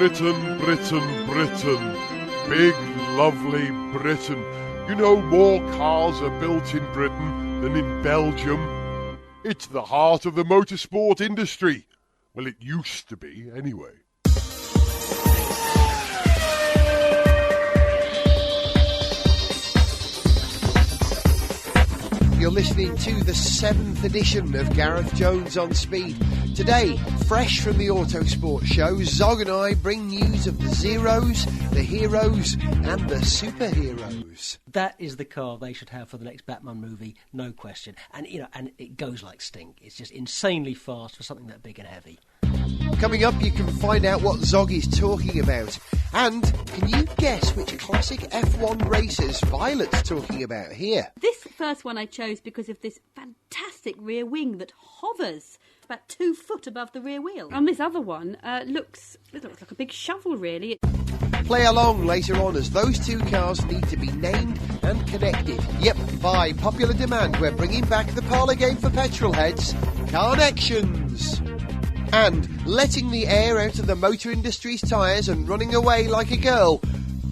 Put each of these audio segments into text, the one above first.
Britain, Britain, Britain. Big, lovely Britain. You know, more cars are built in Britain than in Belgium. It's the heart of the motorsport industry. Well, it used to be, anyway. You're listening to the 7th edition of Gareth Jones on Speed. Today, fresh from the Autosport show, Zog and I bring news of the Zeros, the Heroes and the Superheroes. That is the car they should have for the next Batman movie, no question. And, you know, and it goes like stink. It's just insanely fast for something that big and heavy. Coming up, you can find out what Zog is talking about. And can you guess which classic F1 racer's Violet's talking about here? This first one I chose because of this fantastic rear wing that hovers about 2 foot above the rear wheel. And this other one looks like a big shovel, really. Play along later on as those two cars need to be named and connected. Yep, by popular demand, we're bringing back the parlour game for petrol heads, Car-Nections. And letting the air out of the motor industry's tyres and running away like a girl,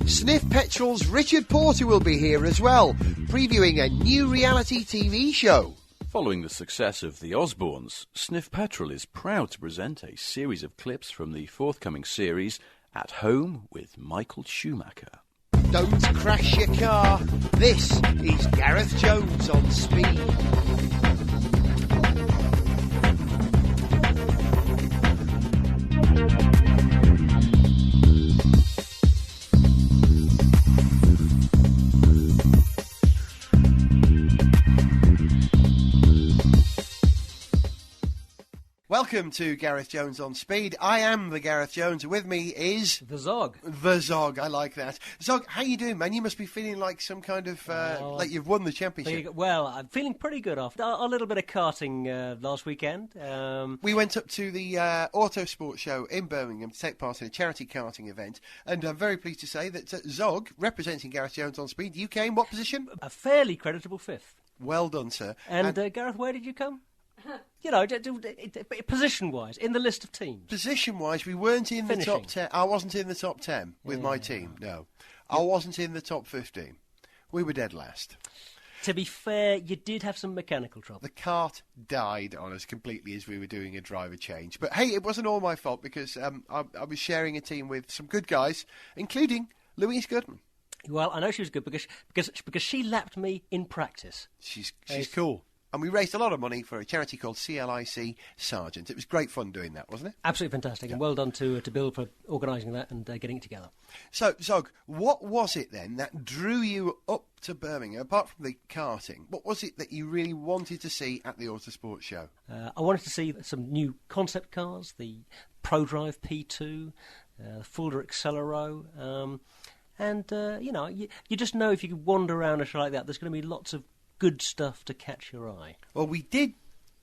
Sniff Petrol's Richard Porter will be here as well, previewing a new reality TV show. Following the success of The Osbournes, Sniff Petrol is proud to present a series of clips from the forthcoming series At Home with Michael Schumacher. Don't crash your car. This is Gareth Jones on Speed. Welcome to Gareth Jones on Speed. I am the Gareth Jones, and with me is... The Zog. The Zog, I like that. Zog, how you doing, man? You must be feeling like some kind of... like you've won the championship. Well, I'm feeling pretty good after a little bit of karting last weekend. We went up to the Autosport show in Birmingham to take part in a charity karting event, and I'm very pleased to say that Zog, representing Gareth Jones on Speed, you came, what position? A fairly creditable 5th. Well done, sir. And Gareth, where did you come? You know, position-wise, in the list of teams. Position-wise, we weren't in the top 10. I wasn't in the top 10 with my team, no. I wasn't in the top 15. We were dead last. To be fair, you did have some mechanical trouble. The cart died on us completely as we were doing a driver change. But hey, it wasn't all my fault because I was sharing a team with some good guys, including Louise Goodman. Well, I know she was good because she lapped me in practice. She's cool. And we raised a lot of money for a charity called CLIC Sargent. It was great fun doing that, wasn't it? Absolutely fantastic. Yeah. And well done to Bill for organising that and getting it together. So, Zog, what was it then that drew you up to Birmingham, apart from the karting? What was it that you really wanted to see at the Autosport show? I wanted to see some new concept cars, the ProDrive P2, the Fulda Accelero, you know, you just know if you could wander around a show like that, there's going to be lots of good stuff to catch your eye. Well, we did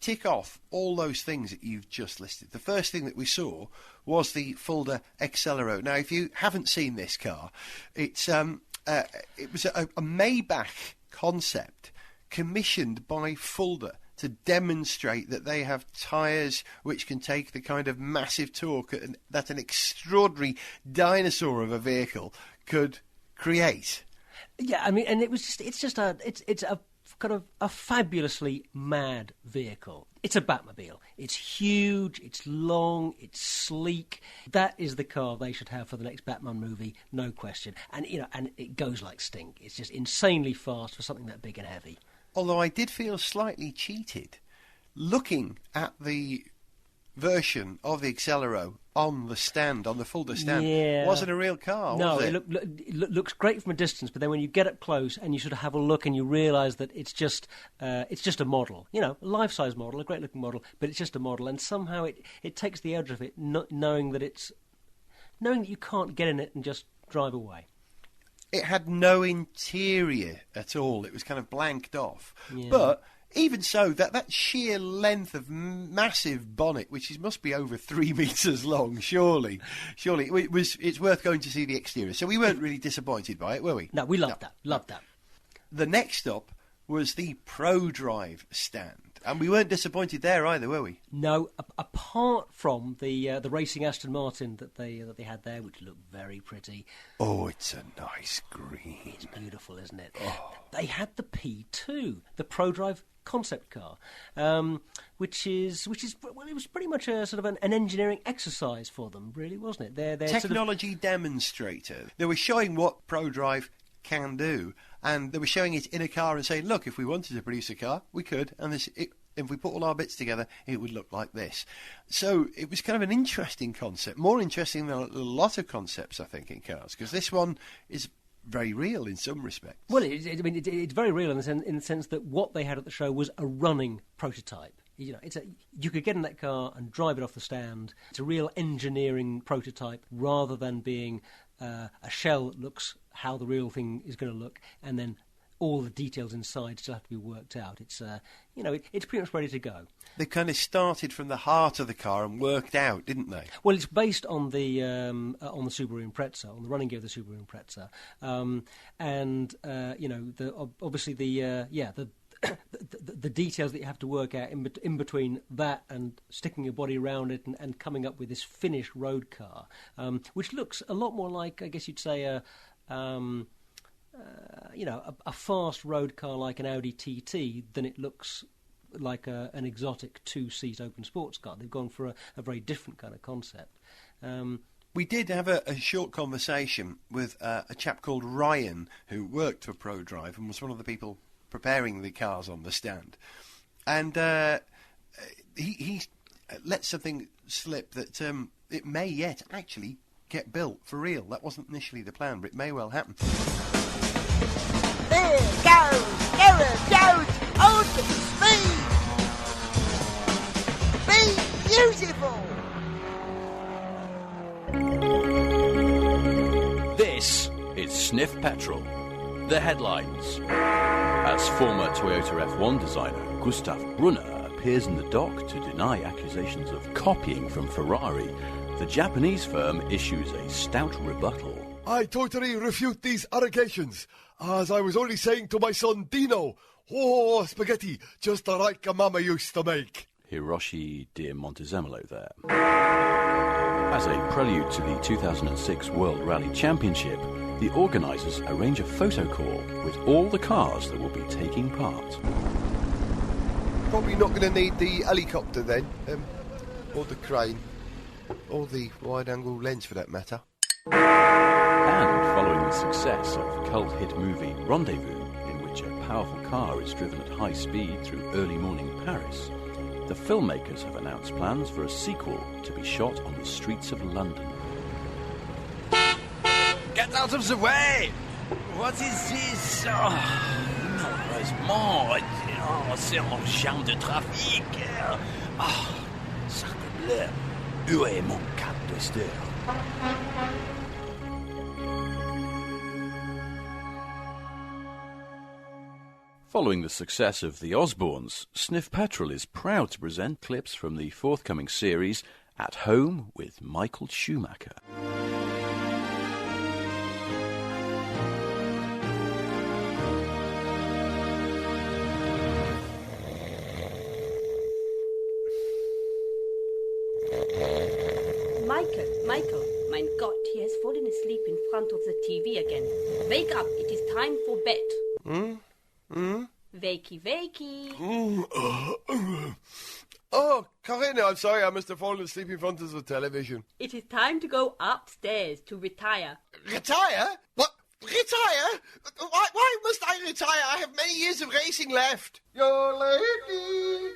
tick off all those things that you've just listed. The first thing that we saw was the Fulda Accelero. Now, if you haven't seen this car, it was a Maybach concept commissioned by Fulda to demonstrate that they have tyres which can take the kind of massive torque that an extraordinary dinosaur of a vehicle could create. Yeah, I mean, and it's a kind of a fabulously mad vehicle. It's a Batmobile. It's huge, it's long, it's sleek. That is the car they should have for the next Batman movie, no question. And, you know, and it goes like stink. It's just insanely fast for something that big and heavy. Although I did feel slightly cheated looking at the version of the Accelero on the stand, on the Fulda stand, wasn't a real car, was it? No, it looks great from a distance, but then when you get up close and you sort of have a look and you realise that it's just a model, you know, a life-size model, a great-looking model, but it's just a model, and somehow it takes the edge of it, knowing that you can't get in it and just drive away. It had no interior at all. It was kind of blanked off. Yeah. But even so, that sheer length of massive bonnet, which must be over 3 metres long, surely it's worth going to see the exterior. So we weren't really disappointed by it, were we? No, we loved that. The next up was the ProDrive stand. And we weren't disappointed there either, were we? No, apart from the racing Aston Martin that they had there, which looked very pretty. Oh, it's a nice green. It's beautiful, isn't it? Oh. They had the P2, the ProDrive concept car, which is well, it was pretty much a sort of an engineering exercise for them, really, wasn't it? They're technology sort of demonstrator. They were showing what ProDrive can do, and they were showing it in a car and saying, look, if we wanted to produce a car, we could, and if we put all our bits together, it would look like this. So it was kind of an interesting concept, more interesting than a lot of concepts, I think, in cars, because this one is very real in some respects. Well, it's very real in the sense that what they had at the show was a running prototype. You know, you could get in that car and drive it off the stand. It's a real engineering prototype rather than being a shell that looks how the real thing is going to look, and then all the details inside still have to be worked out. It's it's pretty much ready to go. They kind of started from the heart of the car and worked out, didn't they? Well, it's based on the Subaru Impreza, on the running gear of the Subaru Impreza, obviously the details that you have to work out in between that and sticking your body around it and coming up with this finished road car, which looks a lot more like, I guess you'd say, a fast road car like an Audi TT than it looks like an exotic two-seat open sports car. They've gone for a very different kind of concept. We did have a short conversation with a chap called Ryan, who worked for ProDrive and was one of the people preparing the cars on the stand. And he let something slip that it may yet actually get built for real. That wasn't initially the plan, but it may well happen. There goes Gareth Zog, ultimate speed! Be beautiful! This is Sniff Petrol. The headlines. As former Toyota F1 designer Gustav Brunner appears in the dock to deny accusations of copying from Ferrari, the Japanese firm issues a stout rebuttal. I totally refute these allegations, as I was only saying to my son Dino, oh, spaghetti, just like a mama used to make. Hiroshi de Montezemolo there. As a prelude to the 2006 World Rally Championship, the organisers arrange a photo call with all the cars that will be taking part. Probably not going to need the helicopter then, or the crane, or the wide-angle lens for that matter. And following the success of cult hit movie Rendezvous, in which a powerful car is driven at high speed through early morning Paris, the filmmakers have announced plans for a sequel to be shot on the streets of London. Get out of the way! What is this? Malheureusement, c'est un jam de trafic. Sacre bleu. Où est mon cap d'Esther? Following the success of the Osbournes, Sniff Petrol is proud to present clips from the forthcoming series At Home with Michael Schumacher. Michael, mein Gott, he has fallen asleep in front of the TV again. Wake up, it is time for bed. Wakey, wakey. Oh, Corinna, I'm sorry, I must have fallen asleep in front of the television. It is time to go upstairs to retire. Retire? What? Retire? Why must I retire? I have many years of racing left. Your lady.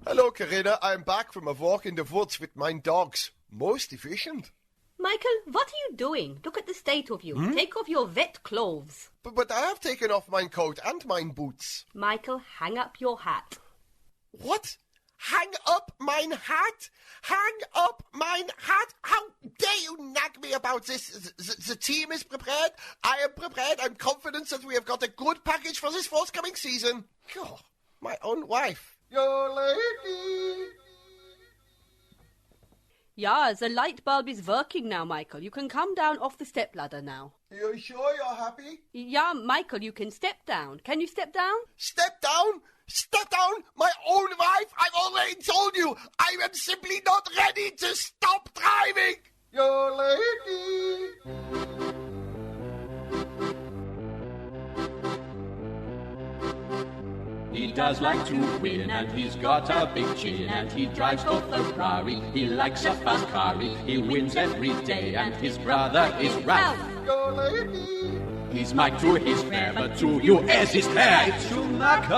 Hello, Corinna. I'm back from a walk in the woods with my dogs. Most efficient. Michael, what are you doing? Look at the state of you. Take off your wet clothes. But I have taken off my coat and my boots. Michael, hang up your hat. What? Hang up mine hat? Hang up mine hat? How dare you nag me about this? The team is prepared. I am prepared. I'm confident that we have got a good package for this forthcoming season. God, my own wife. Your lady. Yeah, the light bulb is working now, Michael. You can come down off the stepladder now. Are you sure you're happy? Yeah, Michael, you can step down. Can you step down? Step down? Step down? My own wife? I've already told you, I am simply not ready to stop driving. Your lady. He does like to win, and he's got a big chin, and he drives for Ferrari. He likes a fast car, he wins every day, and his brother is Ralph. Your lady. He's Mike to his fair, but to you as his hair. It's Schumacher.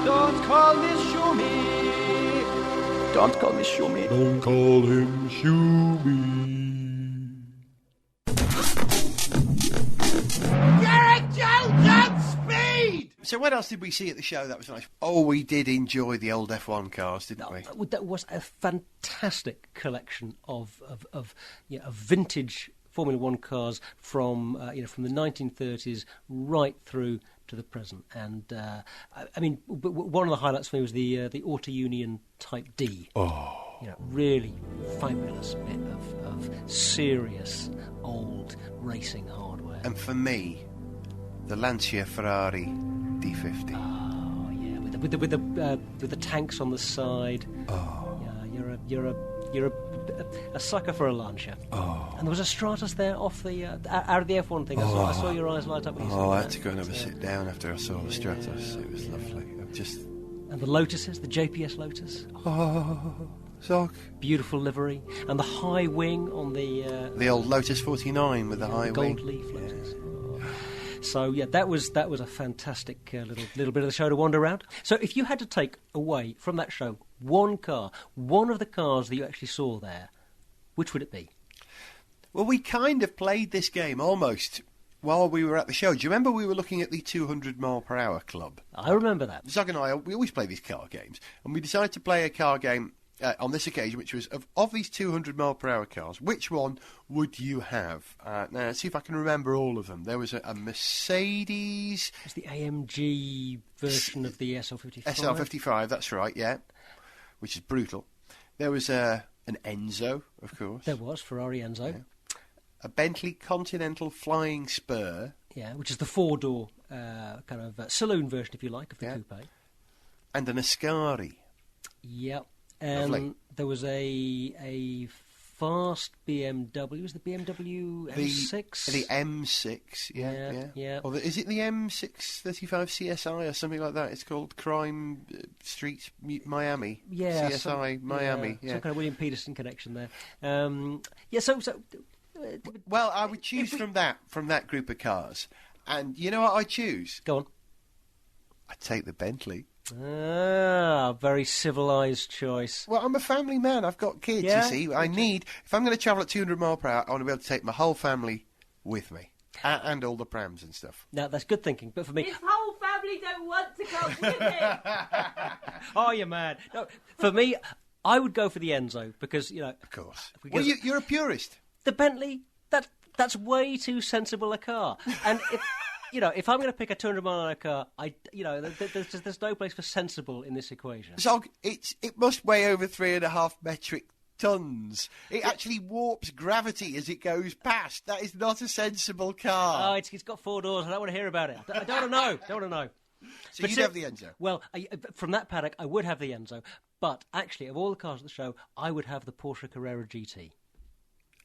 Don't call me Schumi. Don't call me Shumi. Don't call him Shumi. Gareth Jones on speed! So what else did we see at the show that was nice? Oh, we did enjoy the old F1 cars, didn't we? That was a fantastic collection of vintage Formula One cars from from the 1930s right through to the present. And I mean, one of the highlights for me was the Auto Union Type D. Oh. Really fabulous bit of serious old racing hardware. And for me, the Lancia Ferrari D50. Oh yeah, with the tanks on the side. Oh. Yeah, you're a sucker for a Lancia. Oh. And there was a Stratus there off the out of the F1 thing. I saw your eyes light up when you saw I that. had to go and have a sit down after I saw the Stratus. It was lovely. And the Lotuses, the JPS Lotus. Oh, Zog. Beautiful livery. And the high wing on the old Lotus 49 with the high gold wing. leaf Lotus. Oh. So yeah, that was a fantastic little bit of the show to wander around. So if you had to take away from that show one car, one of the cars that you actually saw there, which would it be? Well, we kind of played this game almost while we were at the show. Do you remember we were looking at the 200 mile per hour club? I remember that. Zog and I, we always play these car games, and we decided to play a car game on this occasion, which was of these 200 mile per hour cars, which one would you have? Now, let's see if I can remember all of them. There was a Mercedes. It's the AMG version of the SL55. SL55, that's right, yeah, which is brutal. There was an Enzo, of course. There was, Ferrari Enzo. Yeah. A Bentley Continental Flying Spur. Yeah, which is the four-door kind of saloon version, if you like, of the coupe. And an Ascari. Yep. Lovely. There was a fast BMW. Was the BMW M6? The M6, yeah. Or is it the M635 CSI or something like that? It's called Crime Street Miami. Yeah. CSI Miami. Some kind of William Peterson connection there. Well, I would choose from that group of cars. And you know what I'd choose? Go on. I'd take the Bentley. Ah, very civilised choice. Well, I'm a family man. I've got kids, you see. If I'm going to travel at 200 mile per hour, I want to be able to take my whole family with me. And all the prams and stuff. Now, that's good thinking, but for me... His whole family don't want to come with him. Oh, you're mad. No, for me, I would go for the Enzo, because, Of course. Well, you're a purist. The Bentley, that's way too sensible a car. And if I'm going to pick a 200 mile an hour car, there's no place for sensible in this equation. So it must weigh over 3.5 metric tons. It actually warps gravity as it goes past. That is not a sensible car. Oh, it's got four doors. I don't want to hear about it. I don't want to know. So you'd have the Enzo? Well, from that paddock, I would have the Enzo. But actually, of all the cars at the show, I would have the Porsche Carrera GT.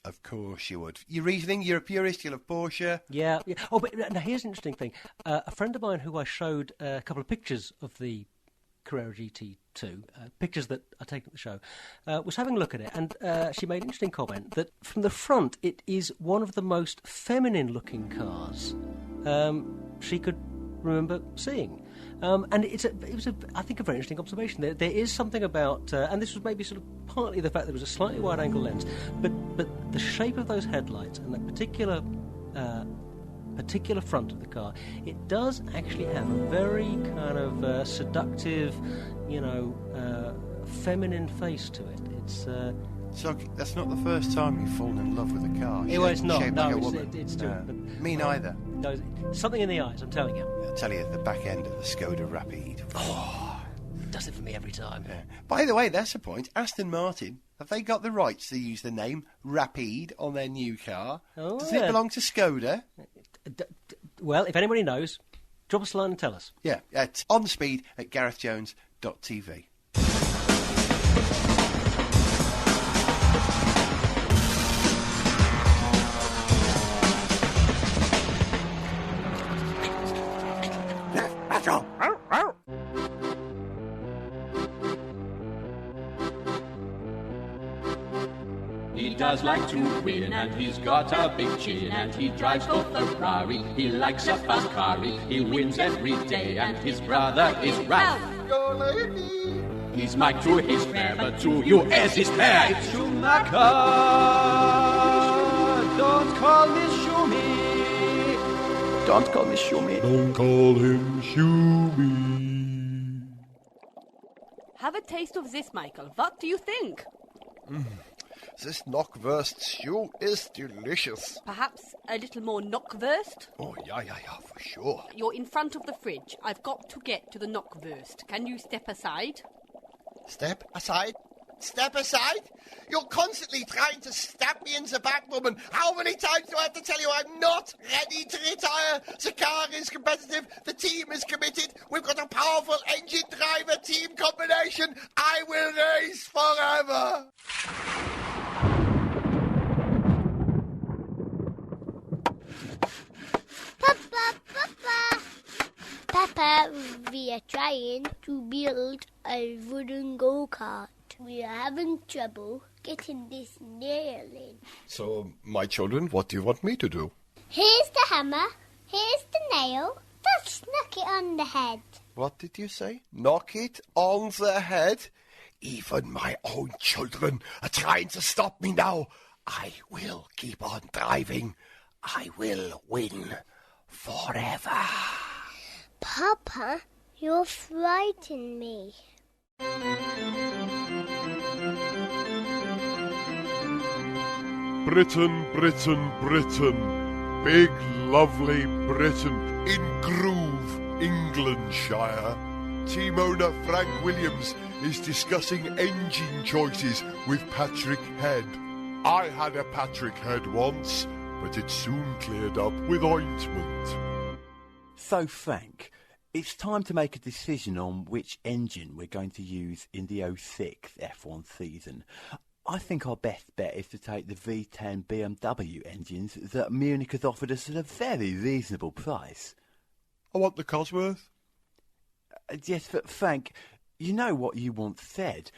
Of course you would. Your reasoning, you're a purist, you'll have Porsche. Yeah. Oh, but now here's an interesting thing. A friend of mine who I showed a couple of pictures of the Carrera GT2, pictures that I take at the show, was having a look at it, and she made an interesting comment that from the front it is one of the most feminine-looking cars she could remember seeing. And it was I think, a very interesting observation. There is something about, and this was maybe sort of partly the fact that it was a slightly wide-angle lens, but the shape of those headlights and that particular front of the car, it does actually have a very kind of seductive, feminine face to it. It's. So that's not the first time you've fallen in love with a car. It's not. Shaped No, like a woman. it's still. Me neither. No, something in the eyes. I'm telling you. I'll tell you, the back end of the Skoda Rapide. Oh, does it for me every time. Yeah. By the way, that's a point. Aston Martin, have they got the rights to use the name Rapide on their new car? Oh, Does yeah. it belong to Skoda? Well, if anybody knows, drop us a line and tell us. Yeah, at onspeed@garethjones.tv. He does like to win, and he's got a big chin, and he drives for Ferrari. He likes a fast car, he wins every day, and his brother is Ralph. He's Mike to his pair, but to you as his pair, it's Schumacher. Don't call me Schumi. Don't call me Schumi. Don't call him Shumi. Have a taste of this, Michael. What do you think? This knockwurst stew is delicious. Perhaps a little more knockwurst? Oh, yeah, for sure. You're in front of the fridge. I've got to get to the knockwurst. Can you step aside? Step aside? Step aside? You're constantly trying to stab me in the back, woman. How many times do I have to tell you I'm not ready to retire? The car is competitive. The team is committed. We've got a powerful engine-driver-team combination. I will race forever. Papa, we are trying to build a wooden go-kart. We are having trouble getting this nail in. So, my children, what do you want me to do? Here's the hammer. Here's the nail. Let's knock it on the head. What did you say? Knock it on the head? Even my own children are trying to stop me now. I will keep on driving. I will win forever. Papa, you're frightening me. Britain, Britain, Britain. Big, lovely Britain. In Groove, Englandshire. Team owner Frank Williams is discussing engine choices with Patrick Head. I had a Patrick Head once, but it soon cleared up with ointment. So, Frank, it's time to make a decision on which engine we're going to use in the 06 F1 season. I think our best bet is to take the V10 BMW engines that Munich has offered us at a very reasonable price. I want the Cosworth. Yes, but Frank, you know what you once said.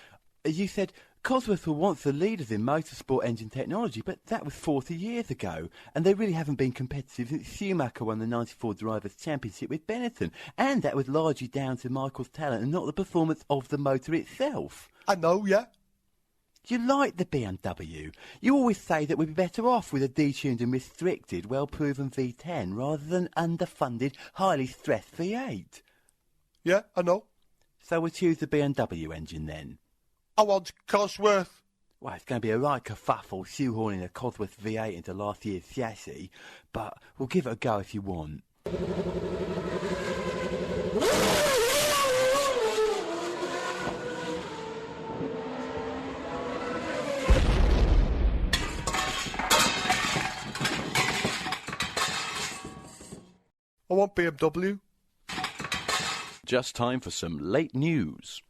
You said Cosworth were once the leaders in motorsport engine technology, but that was 40 years ago, and they really haven't been competitive since Schumacher won the 94 Drivers' Championship with Benetton, and that was largely down to Michael's talent and not the performance of the motor itself. I know, yeah. You like the BMW. You always say that we'd be better off with a detuned and restricted, well-proven V10 rather than underfunded, highly stressed V8. Yeah, I know. So we'll choose the BMW engine then. I want Cosworth. Well, it's going to be a right kerfuffle shoehorning a Cosworth V8 into last year's chassis, but we'll give it a go if you want. I want BMW. Just time for some late news.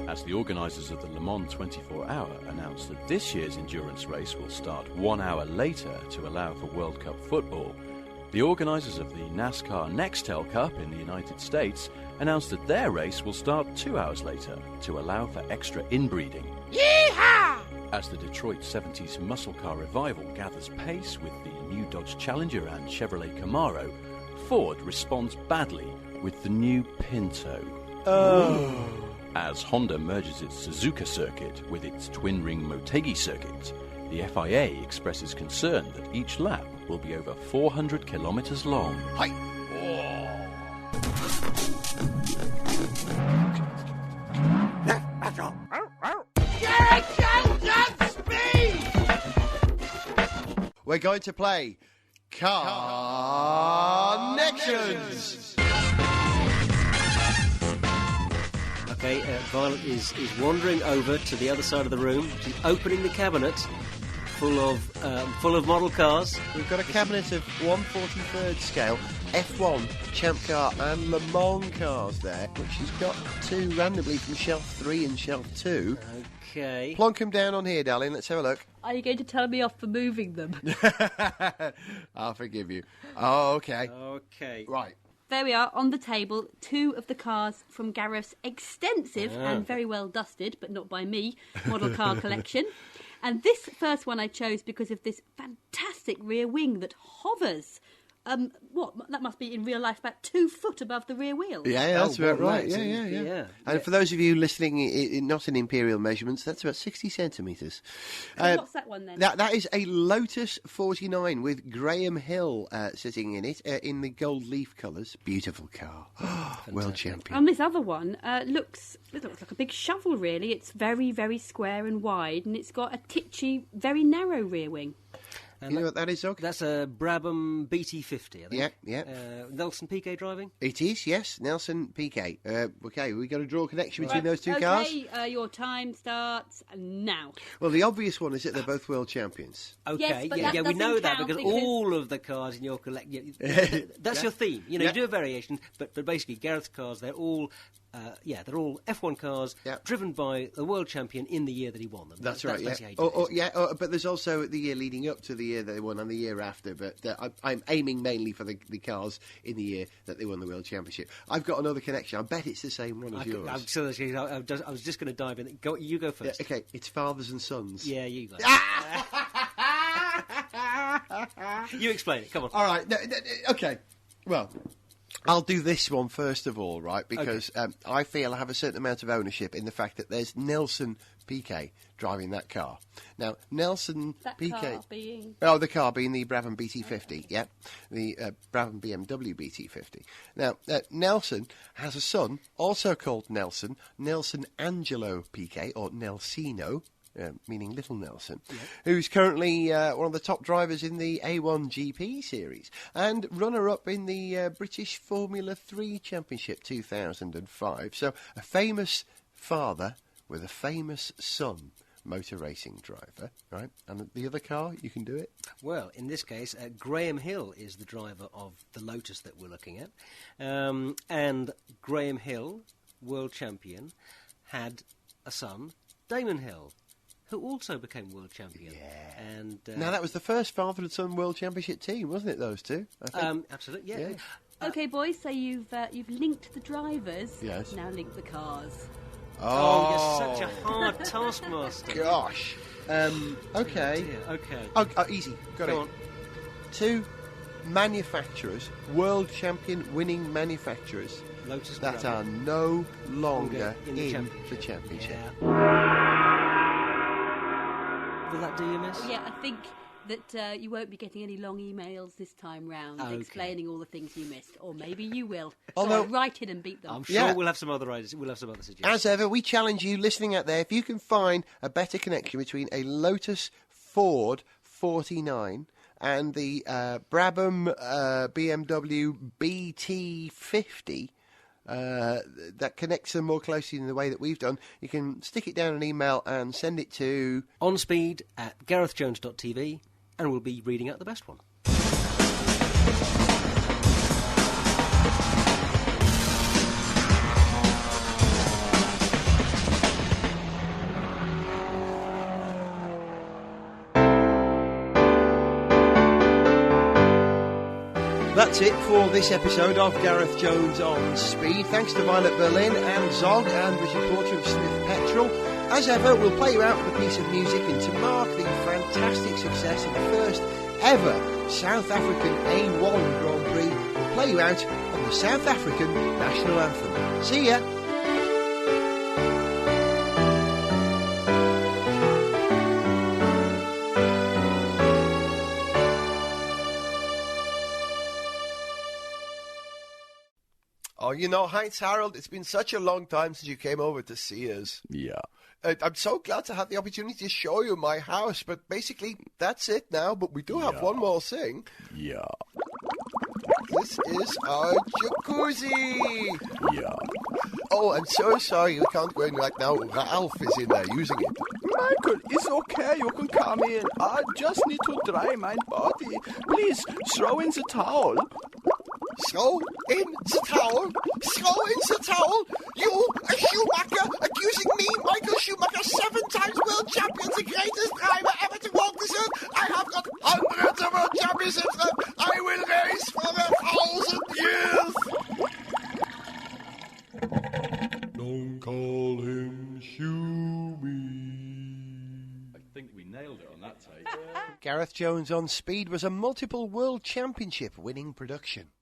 As the organisers of the Le Mans 24 Hour announced that this year's endurance race will start 1 hour later to allow for World Cup football, the organisers of the NASCAR Nextel Cup in the United States announced that their race will start 2 hours later to allow for extra inbreeding. Yeehaw! As the Detroit 70s muscle car revival gathers pace with the new Dodge Challenger and Chevrolet Camaro, Ford responds badly with the new Pinto. As Honda merges its Suzuka circuit with its twin-ring Motegi circuit, the FIA expresses concern that each lap will be over 400 kilometres long. Hi. We're going to play Car-Nections. Okay, Violet is wandering over to the other side of the room. She's opening the cabinet full of model cars. We've got a cabinet of 1/43rd scale F1 Champ Car and Le Mans cars there, which she's got two randomly from shelf 3 and shelf 2. Okay. Plonk them down on here, darling. Let's have a look. Are you going to tell me off for moving them? I'll forgive you. Oh, okay. Okay. Right. There we are, on the table, two of the cars from Gareth's extensive and very well dusted, but not by me, model car collection. And this first one I chose because of this fantastic rear wing that hovers. That must be in real life about 2 foot above the rear wheel. Yeah, that's about right. Yeah. And for those of you listening, not in imperial measurements, that's about 60 centimetres. What's that one then? That is a Lotus 49 with Graham Hill sitting in it in the gold leaf colours. Beautiful car. World champion. And this other one looks like a big shovel, really. It's very, very square and wide, and it's got a titchy, very narrow rear wing. And you know what that is, Zog? That's a Brabham BT50, I think. Yeah. Nelson Piquet driving? It is, yes. Nelson Piquet. Okay, we got to draw a connection between those two cars? Okay, your time starts now. Well, the obvious one is that they're both world champions. Okay, yes, but we know that because all of the cars in your collection... That's your theme. You do a variation, but basically Gareth's cars, they're all... they're all F1 cars driven by the world champion in the year that he won them. That's right, but there's also the year leading up to the year they won and the year after, but I'm aiming mainly for the cars in the year that they won the world championship. I've got another connection. I bet it's the same one as yours. I was just going to dive in. You go first. Yeah, okay, it's fathers and sons. Yeah, you go. You explain it, come on. All right, okay, well... I'll do this one first of all, right, because I feel I have a certain amount of ownership in the fact that there's Nelson Piquet driving that car. Now, Nelson Piquet... the car being the Brabham BT50, the Brabham BMW BT50. Now, Nelson has a son, also called Nelson Angelo Piquet, or Nelsino, meaning Little Nelson, who's currently one of the top drivers in the A1 GP series and runner-up in the British Formula 3 Championship 2005. So a famous father with a famous son, motor racing driver, right? And the other car, you can do it? Well, in this case, Graham Hill is the driver of the Lotus that we're looking at. And Graham Hill, world champion, had a son, Damon Hill, who also became world champion. Yeah. And now, that was the first father and son world championship team, wasn't it, those two? I think? Absolutely, yeah. Okay, boys, so you've linked the drivers. Yes. Now link the cars. Oh, you're such a hard taskmaster. Gosh. Okay. Okay. Easy. Got Go it. on. Two manufacturers, world champion winning manufacturers, Lotus that are no longer in the championship. Will that do you, miss? Yeah, I think that you won't be getting any long emails this time round explaining all the things you missed. Or maybe you will. Although, so write in and beat them. I'm sure we'll have some other ideas. We'll have some other suggestions. As ever, we challenge you listening out there, if you can find a better connection between a Lotus Ford 49 and the Brabham BMW BT50, that connects them more closely in the way that we've done, you can stick it down an email and send it to onspeed@garethjones.tv, and we'll be reading out the best one. That's it for this episode of Gareth Jones on Speed. Thanks to Violet Berlin and Zog and Richard Porter of Sniff Petrol. As ever, we'll play you out with a piece of music, and to mark the fantastic success of the first ever South African A1 Grand Prix, we'll play you out on the South African National Anthem. See ya! Oh, you know, Heinz Harold, it's been such a long time since you came over to see us. Yeah. I'm so glad to have the opportunity to show you my house, but basically, that's it now. But we do have one more thing. Yeah. This is our jacuzzi. Yeah. Oh, I'm so sorry we can't go in right now. Ralph is in there using it. Michael, it's okay. You can come in. I just need to dry my body. Please throw in the towel. Throw in the towel. Throw in the towel. You, a Schumacher, accusing me, Michael Schumacher, 7 times world champion, the greatest driver ever to walk this earth. I have got hundreds of world championships left. I will race for 1,000 years. Don't call him Schumi. I think we nailed it on that take. Gareth Jones on Speed was a multiple world championship winning production.